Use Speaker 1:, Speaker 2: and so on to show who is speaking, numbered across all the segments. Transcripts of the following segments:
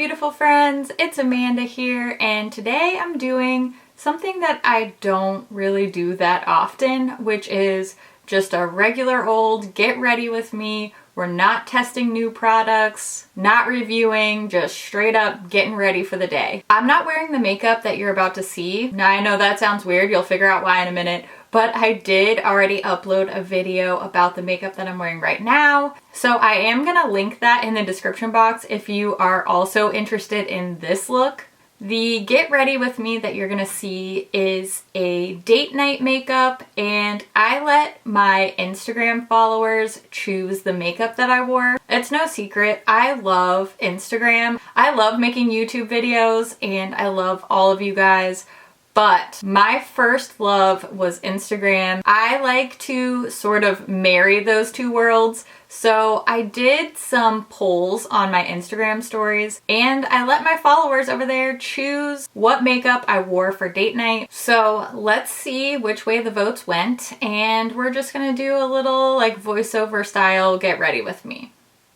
Speaker 1: beautiful friends, it's Amanda here, and today I'm doing something that I don't really do that often, which is just a regular old get ready with me. We're not testing new products, not reviewing, just straight up getting ready for the day. I'm not wearing the makeup that you're about to see. Now I know that sounds weird, you'll figure out why in a minute, but I did already upload a video about the makeup that I'm wearing right now. So I am gonna link that in the description box if you are also interested in this look. The get ready with me that you're gonna see is a date night makeup, and I let my Instagram followers choose the makeup that I wore. It's no secret, I love Instagram. I love making YouTube videos and I love all of you guys. But my first love was Instagram. I like to sort of marry those two worlds. So I did some polls on my Instagram stories and I let my followers over there choose what makeup I wore for date night. So let's see which way the votes went, and we're just gonna do a little like voiceover style get ready with me.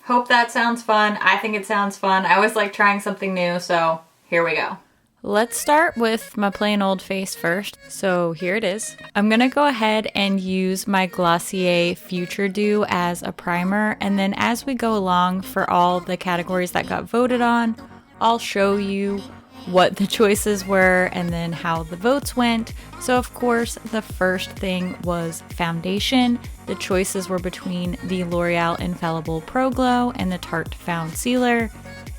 Speaker 1: Hope that sounds fun. I think it sounds fun. I always like trying something new, so here we go. Let's start with my plain old face first. So here it is. I'm gonna go ahead and use my Glossier Future Dew as a primer, and then as we go along for all the categories that got voted on, I'll show you what the choices were and then how the votes went. So of course, the first thing was foundation. The choices were between the L'Oreal Infallible Pro Glow and the Tarte Found Sealer.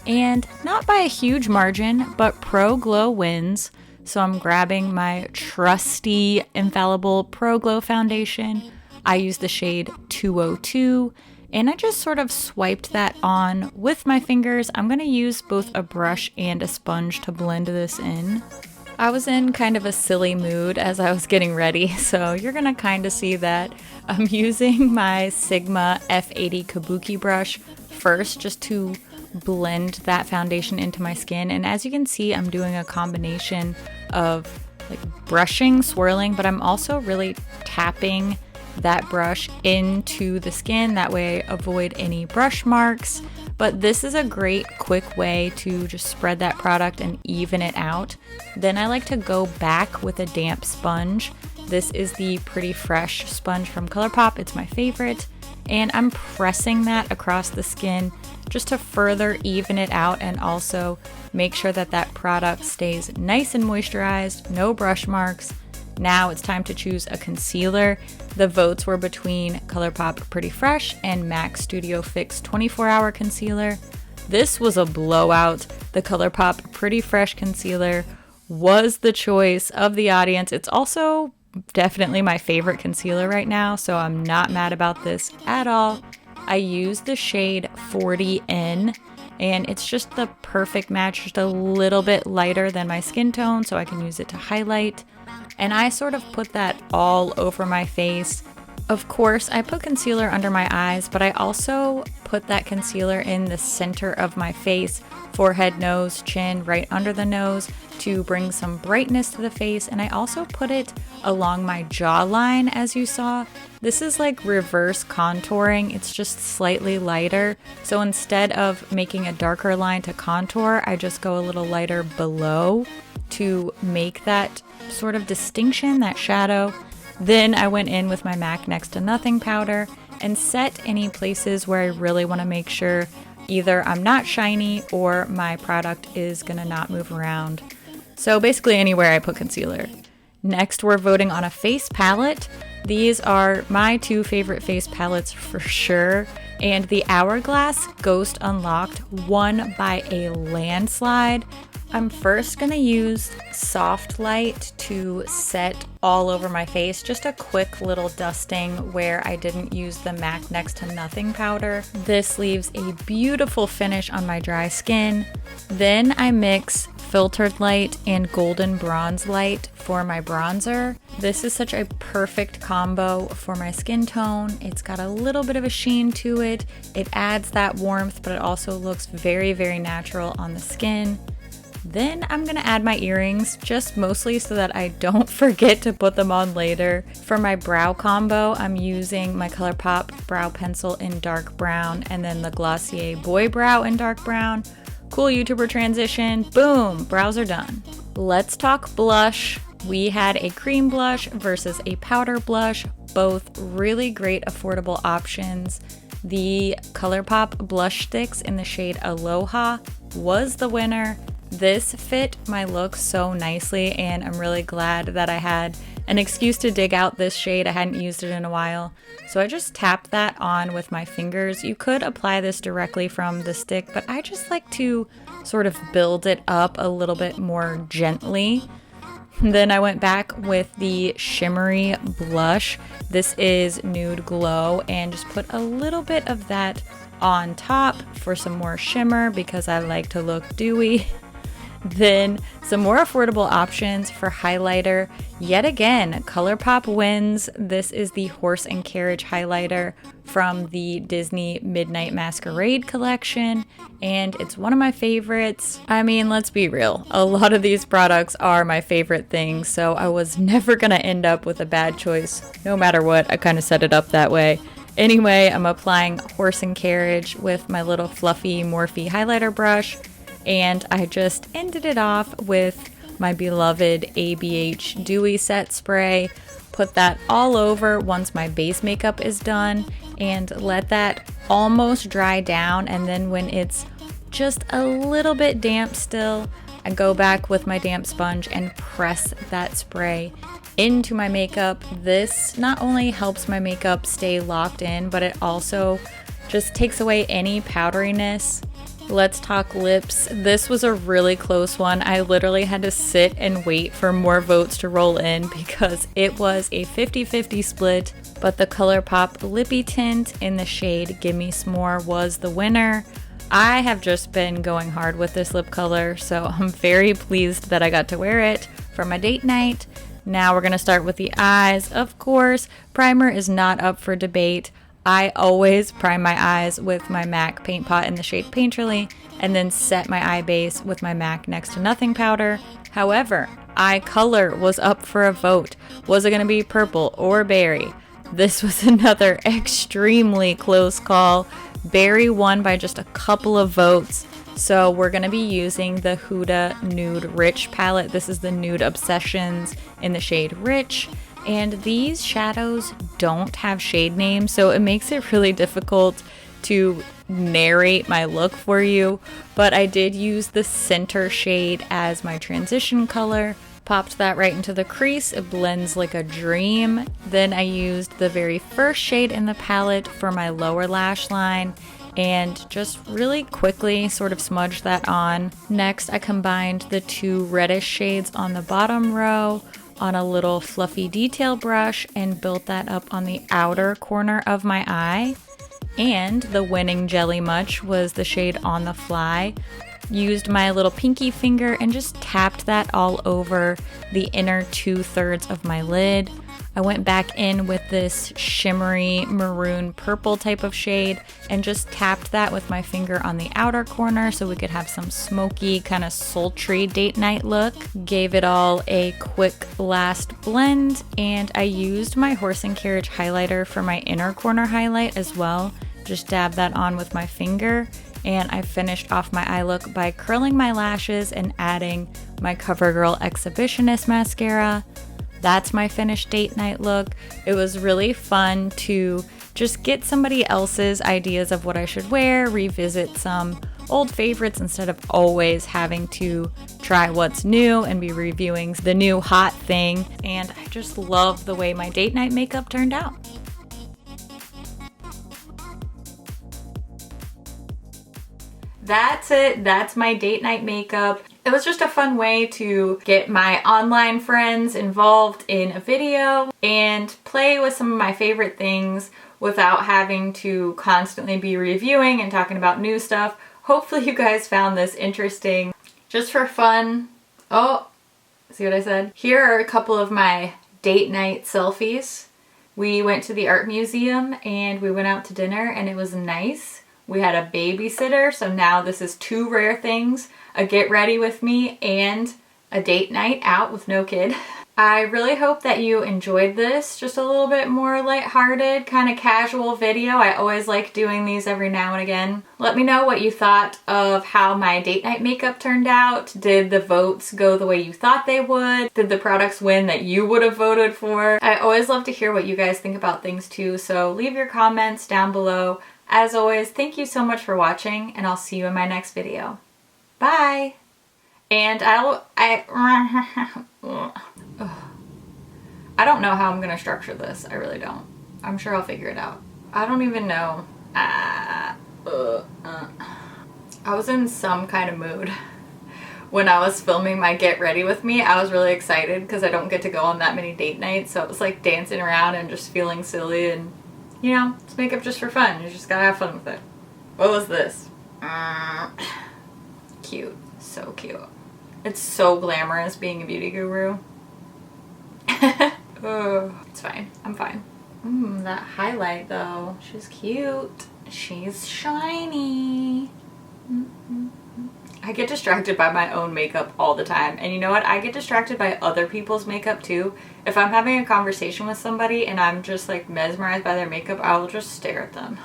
Speaker 1: And not by a huge margin, but Pro Glow wins. So I'm grabbing my trusty Infallible Pro Glow foundation. I used the shade 202, and I just sort of swiped that on with my fingers. I'm gonna use both a brush and a sponge to blend this in. I was in kind of a silly mood as I was getting ready, so you're gonna kind of see that. I'm using my Sigma F80 Kabuki brush first just to blend that foundation into my skin, and as you can see, I'm doing a combination of like brushing, swirling, but I'm also really tapping that brush into the skin, that way I avoid any brush marks. But this is a great quick way to just spread that product and even it out. Then I like to go back with a damp sponge. This is the Pretty Fresh sponge from ColourPop. It's my favorite, and I'm pressing that across the skin just to further even it out and also make sure that that product stays nice and moisturized, no brush marks. Now it's time to choose a concealer. The votes were between ColourPop Pretty Fresh and MAC Studio Fix 24-Hour Concealer. This was a blowout. The ColourPop Pretty Fresh concealer was the choice of the audience. It's also definitely my favorite concealer right now, so I'm not mad about this at all. I used the shade 40N, and it's just the perfect match, just a little bit lighter than my skin tone, so I can use it to highlight. And I sort of put that all over my face. Of course, I put concealer under my eyes, but I also put that concealer in the center of my face, forehead, nose, chin, right under the nose to bring some brightness to the face. And I also put it along my jawline, as you saw. This is like reverse contouring. It's just slightly lighter. So instead of making a darker line to contour, I just go a little lighter below to make that sort of distinction, that shadow. Then I went in with my MAC Next to Nothing powder and set any places where I really want to make sure either I'm not shiny or my product is gonna not move around. So basically anywhere I put concealer. Next, we're voting on a face palette. These are my two favorite face palettes for sure. And the Hourglass Ghost Unlocked won by a landslide. I'm first gonna use Soft Light to set all over my face, just a quick little dusting where I didn't use the MAC Next to Nothing powder. This leaves a beautiful finish on my dry skin. Then I mix Filtered Light and Golden Bronze Light for my bronzer. This is such a perfect combo for my skin tone. It's got a little bit of a sheen to it. It adds that warmth, but it also looks very, very natural on the skin. Then I'm gonna add my earrings, just mostly so that I don't forget to put them on later. For my brow combo, I'm using my ColourPop brow pencil in dark brown and then the Glossier Boy Brow in dark brown. Cool YouTuber transition. Boom, brows are done. Let's talk blush. We had a cream blush versus a powder blush, both really great affordable options. The ColourPop blush sticks in the shade Aloha was the winner. This fit my look so nicely, and I'm really glad that I had an excuse to dig out this shade. I hadn't used it in a while. So I just tapped that on with my fingers. You could apply this directly from the stick, but I just like to sort of build it up a little bit more gently. Then I went back with the shimmery blush. This is Nude Glow, and just put a little bit of that on top for some more shimmer because I like to look dewy. Then some more affordable options for highlighter. Yet again, ColourPop wins. This is the Horse and Carriage highlighter from the Disney Midnight Masquerade collection, and it's one of my favorites. I mean, let's be real, a lot of these products are my favorite things, so I was never gonna end up with a bad choice. No matter what, I kind of set it up that way. Anyway, I'm applying Horse and Carriage with my little fluffy Morphe highlighter brush, and I just ended it off with my beloved ABH Dewy Set Spray. Put that all over once my base makeup is done and let that almost dry down, and then when it's just a little bit damp still, I go back with my damp sponge and press that spray into my makeup. This not only helps my makeup stay locked in, but it also just takes away any powderiness. Let's talk lips. This was a really close one. I literally had to sit and wait for more votes to roll in because it was a 50-50 split, but the ColourPop Lippy Tint in the shade Gimme S'more was the winner. I have just been going hard with this lip color, so I'm very pleased that I got to wear it for my date night. Now we're gonna start with the eyes. Of course, primer is not up for debate. I always prime my eyes with my MAC paint pot in the shade Painterly and then set my eye base with my MAC Next to Nothing powder. However, eye color was up for a vote. Was it going to be purple or berry? This was another extremely close call. Berry won by just a couple of votes. So we're going to be using the Huda Nude Rich palette. This is the Nude Obsessions in the shade Rich. And these shadows don't have shade names, so it makes it really difficult to narrate my look for you. But I did use the center shade as my transition color. Popped that right into the crease. It blends like a dream. Then I used the very first shade in the palette for my lower lash line and just really quickly sort of smudged that on. Next, I combined the two reddish shades on the bottom row on a little fluffy detail brush and built that up on the outer corner of my eye. And the winning Jelly Much was the shade On the Fly. Used my little pinky finger and just tapped that all over the inner 2/3 of my lid. I went back in with this shimmery maroon purple type of shade and just tapped that with my finger on the outer corner so we could have some smoky, kind of sultry date night look. Gave it all a quick last blend, and I used my Horse and Carriage highlighter for my inner corner highlight as well. Just dab that on with my finger, and I finished off my eye look by curling my lashes and adding my CoverGirl Exhibitionist mascara. That's my finished date night look. It was really fun to just get somebody else's ideas of what I should wear, revisit some old favorites instead of always having to try what's new and be reviewing the new hot thing. And I just love the way my date night makeup turned out. That's it. That's my date night makeup. It was just a fun way to get my online friends involved in a video and play with some of my favorite things without having to constantly be reviewing and talking about new stuff. Hopefully you guys found this interesting. Just for fun. Oh, see what I said? Here are a couple of my date night selfies. We went to the art museum and we went out to dinner and it was nice. We had a babysitter, so now this is two rare things: a get ready with me and a date night out with no kid. I really hope that you enjoyed this, just a little bit more lighthearted, kind of casual video. I always like doing these every now and again. Let me know what you thought of how my date night makeup turned out. Did the votes go the way you thought they would? Did the products win that you would have voted for? I always love to hear what you guys think about things too, so leave your comments down below. As always, thank you so much for watching, and I'll see you in my next video. Bye! And I don't know how I'm gonna structure this. I really don't. I'm sure I'll figure it out. I don't even know. I was in some kind of mood when I was filming my Get Ready With Me. I was really excited because I don't get to go on that many date nights, so it was like dancing around and just feeling silly, and you know, it's makeup just for fun. You just gotta have fun with it. What was this? Cute. So cute. It's so glamorous being a beauty guru. Oh, it's fine. I'm fine. That highlight though. She's cute. She's shiny. I get distracted by my own makeup all the time. And you know what? I get distracted by other people's makeup too. If I'm having a conversation with somebody and I'm just like mesmerized by their makeup, I will just stare at them.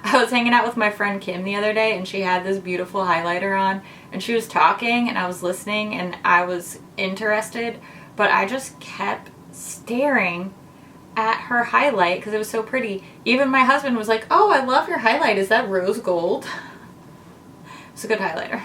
Speaker 1: I was hanging out with my friend Kim the other day and she had this beautiful highlighter on and she was talking and I was listening and I was interested, but I just kept staring at her highlight because it was so pretty. Even my husband was like, "Oh, I love your highlight. Is that rose gold?" It's a good highlighter.